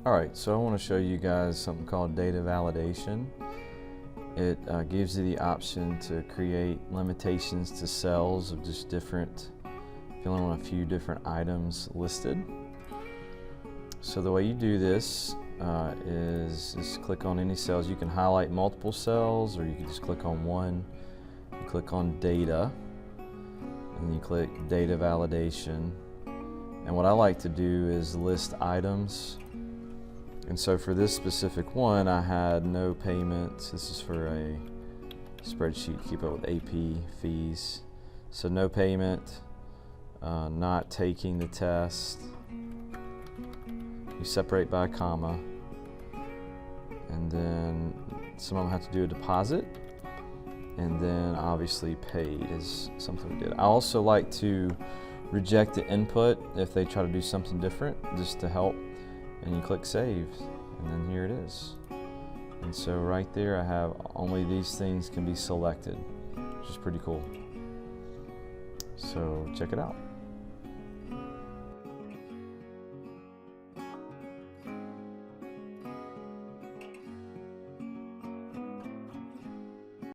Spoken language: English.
Alright, so I want to show you guys something called data validation. It gives you the option to create limitations to cells of just different, if you only want a few different items listed. So the way you do this is just click on any cells. You can highlight multiple cells, or you can just click on one. You click on data, and you click data validation. And what I like to do is list items. And so for this specific one, I had no payments. This is for a spreadsheet, keep up with AP fees. So no payment, not taking the test. You separate by a comma. And then some of them have to do a deposit. And then obviously paid is something we did. I also like to reject the input if they try to do something different, just to help. And you click save, and then here it is. And so right there I have only these things can be selected, which is pretty cool. So check it out.